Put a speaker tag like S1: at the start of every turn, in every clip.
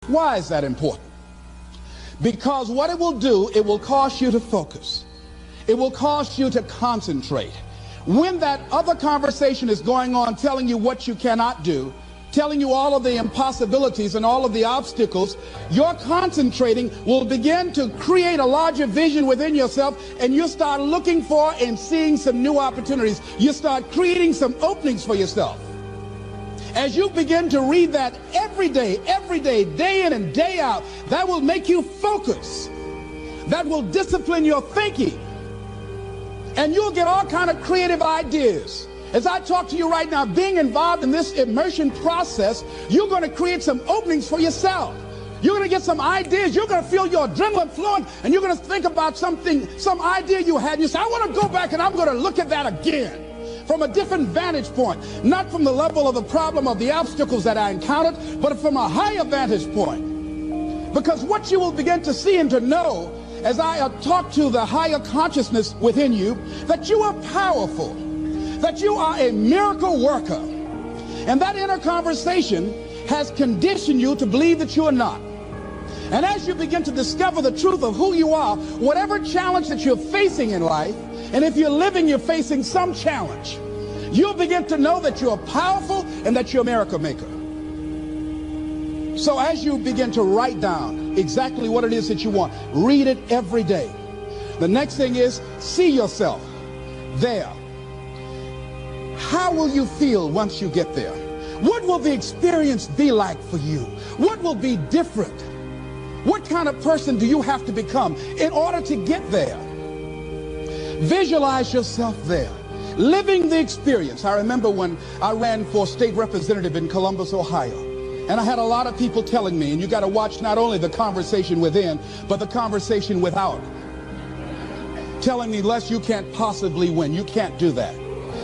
S1: Why is that important? Because what it will do, it will cause you to focus. It will cause you to concentrate. When that other conversation is going on telling you what you cannot do, telling you all of the impossibilities and all of the obstacles, your concentrating will begin to create a larger vision within yourself, and you start looking for and seeing some new opportunities. You start creating some openings for yourself. As you begin to read that every day, day in and day out, that will make you focus. That will discipline your thinking. And you'll get all kind of creative ideas. As I talk to you right now, being involved in this immersion process, you're going to create some openings for yourself. You're going to get some ideas. You're going to feel your adrenaline flowing, and you're going to think about something, some idea you had. And you say, I want to go back and I'm going to look at that again from a different vantage point, not from the level of the problem of the obstacles that I encountered, but from a higher vantage point. Because what you will begin to see and to know as I talk to the higher consciousness within you, that you are powerful, that you are a miracle worker. And that inner conversation has conditioned you to believe that you are not. And as you begin to discover the truth of who you are, whatever challenge that you're facing in life, and if you're living, you're facing some challenge, you'll begin to know that you're powerful and that you're a miracle maker. So as you begin to write down exactly what it is that you want, read it every day. The next thing is, see yourself there. How will you feel once you get there? What will the experience be like for you? What will be different? What kind of person do you have to become in order to get there? Visualize yourself there, living the experience. I remember when I ran for state representative in Columbus, Ohio, and I had a lot of people telling me, and you got to watch not only the conversation within, but the conversation without, telling me, Les, you can't possibly win. You can't do that.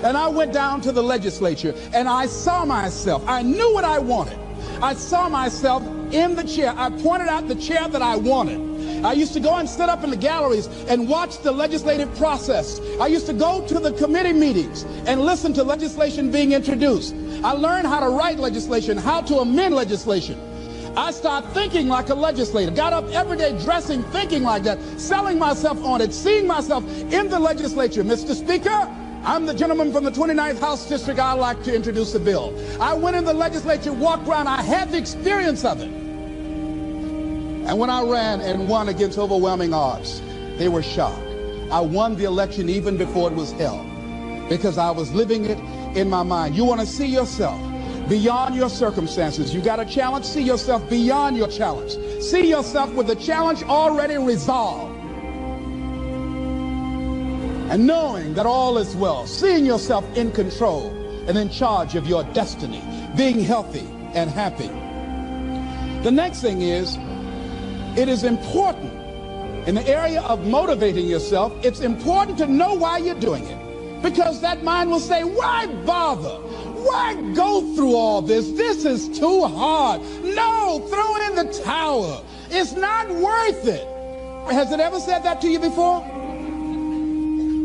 S1: And I went down to the legislature, and I saw myself. I knew what I wanted. I saw myself in the chair. I pointed out the chair that I wanted. I used to go and sit up in the galleries and watch the legislative process. I used to go to the committee meetings and listen to legislation being introduced. I learned how to write legislation, how to amend legislation. I started thinking like a legislator, got up every day dressing, thinking like that, selling myself on it, seeing myself in the legislature. Mr. Speaker, I'm the gentleman from the 29th House District. I'd like to introduce a bill. I went in the legislature, walked around. I had the experience of it. And when I ran and won against overwhelming odds, they were shocked. I won the election even before it was held because I was living it in my mind. You want to see yourself beyond your circumstances. You got a challenge, see yourself beyond your challenge. See yourself with the challenge already resolved. And knowing that all is well, seeing yourself in control and in charge of your destiny, being healthy and happy. The next thing is, it is important in the area of motivating yourself, it's important to know why you're doing it. Because that mind will say, why bother? Why go through all this? This is too hard. No, throw in the towel. It's not worth it. Has it ever said that to you before?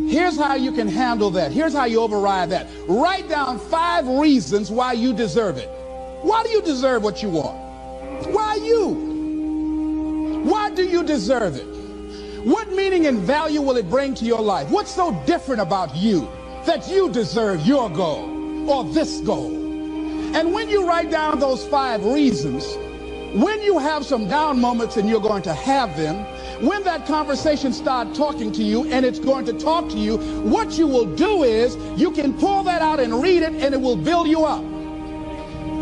S1: Here's how you can handle that. Here's how you override that. Write down 5 reasons why you deserve it. Why do you deserve what you want? Why you? Why do you deserve it? What meaning and value will it bring to your life? What's so different about you that you deserve your goal or this goal? And when you write down those 5 reasons, when you have some down moments, and you're going to have them, when that conversation starts talking to you and it's going to talk to you, what you will do is you can pull that out and read it, and it will build you up.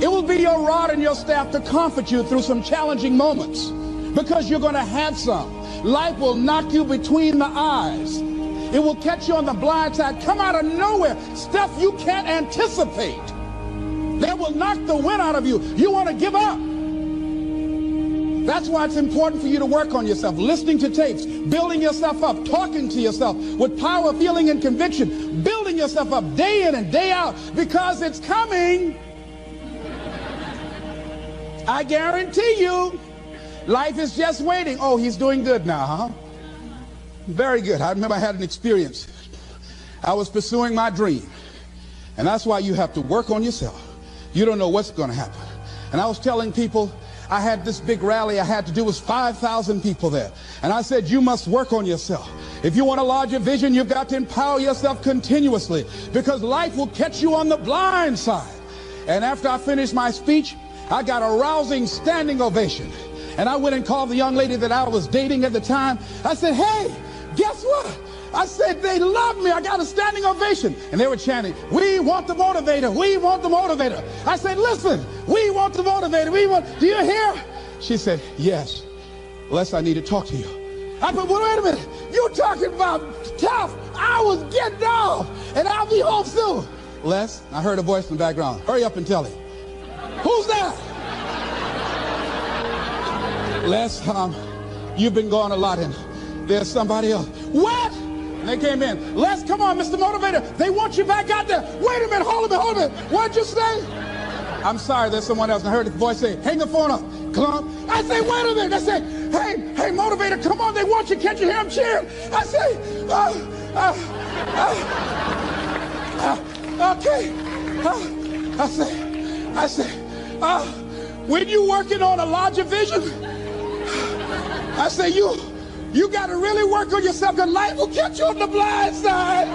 S1: It will be your rod and your staff to comfort you through some challenging moments, because you're going to have some. Life will knock you between the eyes. It will catch you on the blind side, come out of nowhere, stuff you can't anticipate. That will knock the wind out of you. You want to give up. That's why it's important for you to work on yourself, listening to tapes, building yourself up, talking to yourself with power, feeling, and conviction, building yourself up day in and day out, because it's coming. I guarantee you. Life is just waiting. Oh, he's doing good now, huh? Very good. I remember I had an experience. I was pursuing my dream. And that's why you have to work on yourself. You don't know what's going to happen. And I was telling people, I had this big rally I had to do. It was 5,000 people there. And I said, you must work on yourself. If you want a larger vision, you've got to empower yourself continuously, because life will catch you on the blind side. And after I finished my speech, I got a rousing standing ovation. And I went and called the young lady that I was dating at the time. I said, hey, guess what? I said, they love me. I got a standing ovation. And they were chanting, we want the motivator. We want the motivator. I said, listen, we want the motivator. Do you hear? She said, yes. Les, I need to talk to you. I said, well, wait a minute. You're talking about tough. I was getting off, and I'll be home soon. Les, I heard a voice in the background. Hurry up and tell him. Who's that? Les, you've been gone a lot, and there's somebody else. What? And they came in. Les, come on, Mr. Motivator. They want you back out there. Wait a minute, hold a minute. What'd you say? I'm sorry, there's someone else. I heard the voice say, hang the phone up. Come. I say, wait a minute. I say, hey, Motivator, come on. They want you. Can't you hear them cheering? I say, okay. I say, when you working on a larger vision, I say, you got to really work on yourself, because life will catch you on the blind side.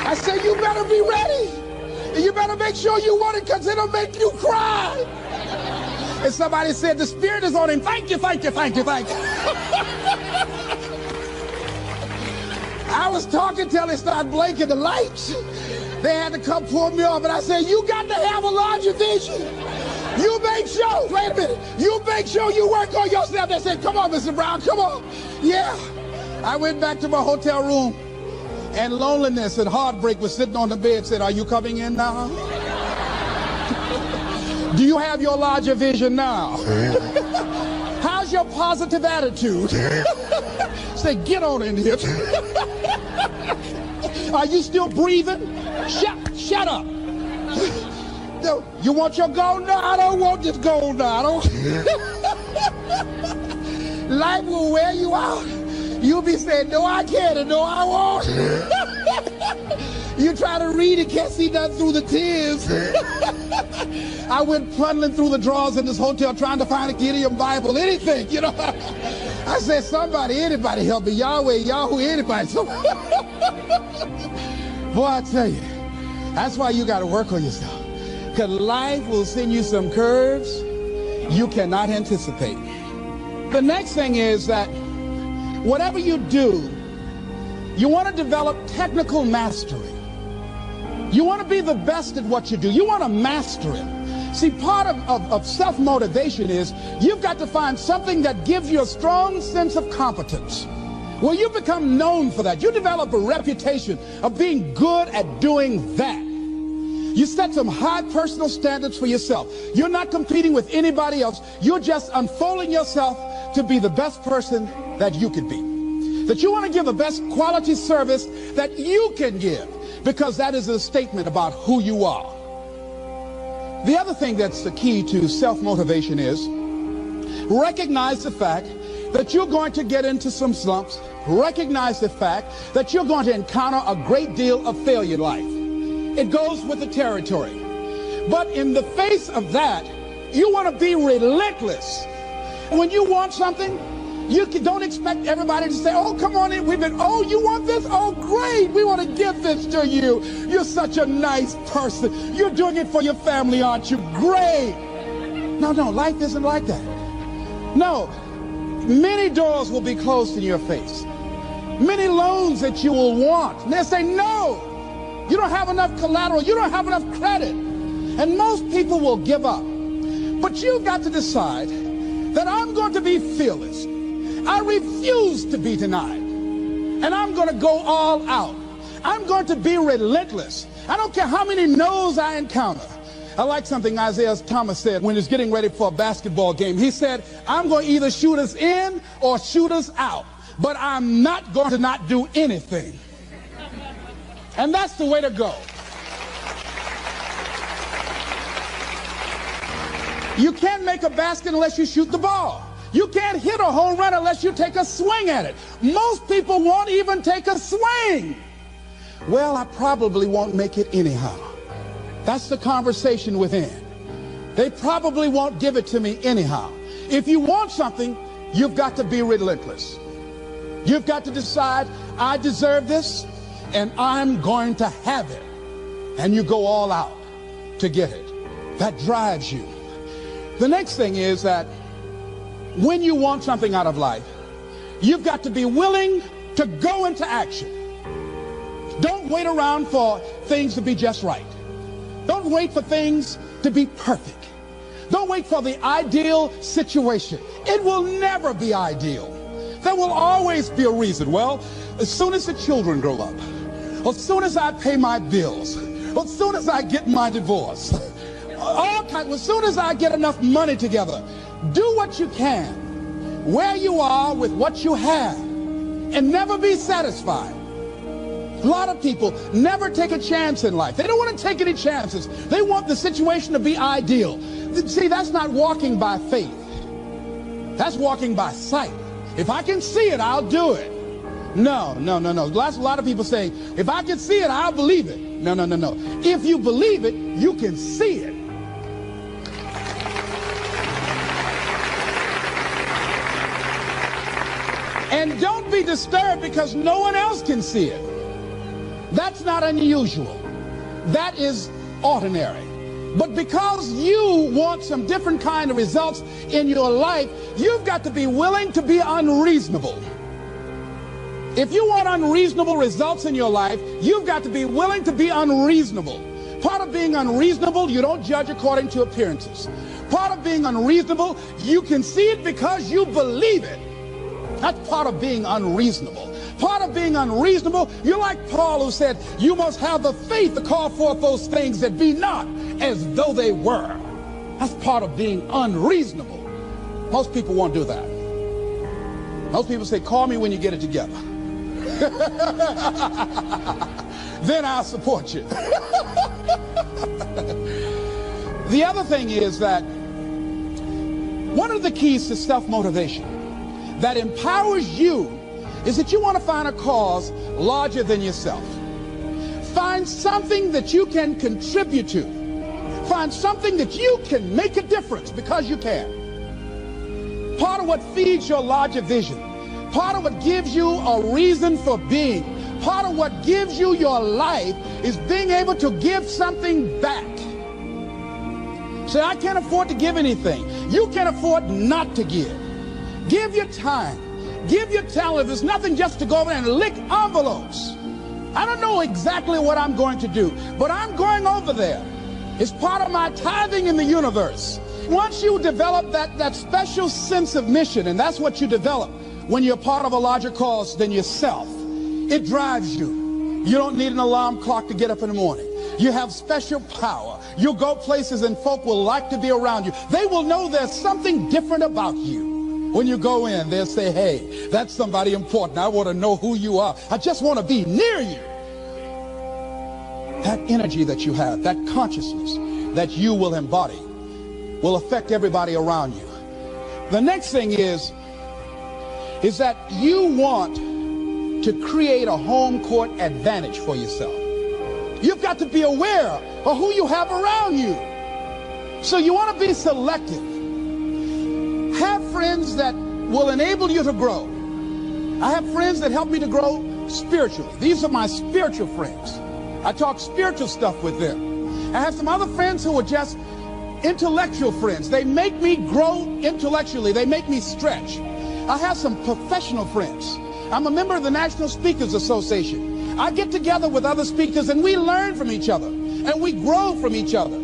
S1: I say, you better be ready. And you better make sure you want it, because it'll make you cry. And somebody said, the Spirit is on him. Thank you, thank you, thank you, thank you. I was talking till they started blinking the lights. They had to come pull me off, and I said, you got to have a larger vision. You make sure, wait a minute, you make sure you work on yourself. They said, come on, Mr. Brown, come on. Yeah. I went back to my hotel room, and loneliness and heartbreak was sitting on the bed, said, are you coming in now? Do you have your larger vision now? How's your positive attitude? Say, get on in here. Are you still breathing? Shut up. You want your gold? No, I don't want this gold now. Life will wear you out. You'll be saying, no, I can't, and no, I won't. You try to read and can't see nothing through the tears. I went plundering through the drawers in this hotel trying to find a Gideon Bible, anything, you know. I said, somebody, anybody help me. Yahweh, Yahoo, anybody. Boy, I tell you, that's why you got to work on yourself. Because life will send you some curves you cannot anticipate. The next thing is that whatever you do, you want to develop technical mastery. You want to be the best at what you do. You want to master it. See, part of self-motivation is you've got to find something that gives you a strong sense of competence. Well, you become known for that. You develop a reputation of being good at doing that. You set some high personal standards for yourself. You're not competing with anybody else. You're just unfolding yourself to be the best person that you could be. That you want to give the best quality service that you can give, because that is a statement about who you are. The other thing that's the key to self-motivation is recognize the fact that you're going to get into some slumps. Recognize the fact that you're going to encounter a great deal of failure in life. It goes with the territory. But in the face of that, you want to be relentless. When you want something, you don't expect everybody to say, oh, come on in. Oh, you want this? Oh, great. We want to give this to you. You're such a nice person. You're doing it for your family, aren't you? Great. No, life isn't like that. No, many doors will be closed in your face. Many loans that you will want. And they'll say, no, you don't have enough collateral. You don't have enough credit. And most people will give up. But you've got to decide that I'm going to be fearless. I refuse to be denied. And I'm going to go all out. I'm going to be relentless. I don't care how many no's I encounter. I like something Isaiah Thomas said when he was getting ready for a basketball game. He said, I'm going to either shoot us in or shoot us out, but I'm not going to not do anything. And that's the way to go. You can't make a basket unless you shoot the ball. You can't hit a home run unless you take a swing at it. Most people won't even take a swing. Well, I probably won't make it anyhow. That's the conversation within. They probably won't give it to me anyhow. If you want something, you've got to be relentless. You've got to decide, I deserve this, and I'm going to have it. And you go all out to get it. That drives you. The next thing is that when you want something out of life, you've got to be willing to go into action. Don't wait around for things to be just right. Don't wait for things to be perfect. Don't wait for the ideal situation. It will never be ideal. There will always be a reason. Well, as soon as the children grow up, as soon as I pay my bills, as soon as I get my divorce, as soon as I get enough money together, do what you can, where you are with what you have, and never be satisfied. A lot of people never take a chance in life. They don't want to take any chances. They want the situation to be ideal. See, that's not walking by faith. That's walking by sight. If I can see it, I'll do it. No. A lot of people say, if I can see it, I'll believe it. No. If you believe it, you can see it. And don't be disturbed because no one else can see it. That's not unusual. That is ordinary. But because you want some different kind of results in your life, you've got to be willing to be unreasonable. If you want unreasonable results in your life, you've got to be willing to be unreasonable. Part of being unreasonable, you don't judge according to appearances. Part of being unreasonable, you can see it because you believe it. That's part of being unreasonable. Part of being unreasonable, you're like Paul, who said, you must have the faith to call forth those things that be not as though they were. That's part of being unreasonable. Most people won't do that. Most people say, call me when you get it together. Then I'll support you. The other thing is that one of the keys to self-motivation that empowers you is that you want to find a cause larger than yourself. Find something that you can contribute to. Find something that you can make a difference because you can. Part of what feeds your larger vision, part of what gives you a reason for being, part of what gives you your life is being able to give something back. Say, I can't afford to give anything. You can't afford not to give. Give your time. Give your talent. There's nothing just to go over and lick envelopes. I don't know exactly what I'm going to do, but I'm going over there. It's part of my tithing in the universe. Once you develop that special sense of mission, and that's what you develop when you're part of a larger cause than yourself, it drives you. You don't need an alarm clock to get up in the morning. You have special power. You'll go places and folk will like to be around you. They will know there's something different about you. When you go in, they'll say, hey, that's somebody important. I want to know who you are. I just want to be near you. That energy that you have, that consciousness that you will embody will affect everybody around you. The next thing is that you want to create a home court advantage for yourself. You've got to be aware of who you have around you. So you want to be selective. Have friends that will enable you to grow. I have friends that help me to grow spiritually. These are my spiritual friends. I talk spiritual stuff with them. I have some other friends who are just intellectual friends. They make me grow intellectually. They make me stretch. I have some professional friends. I'm a member of the National Speakers Association. I get together with other speakers and we learn from each other and we grow from each other.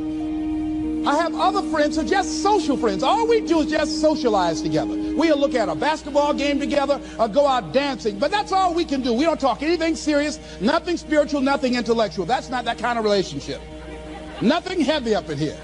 S1: I have other friends who are just social friends. All we do is just socialize together. We'll look at a basketball game together or go out dancing, but that's all we can do. We don't talk anything serious, nothing spiritual, nothing intellectual. That's not that kind of relationship. Nothing heavy up in here.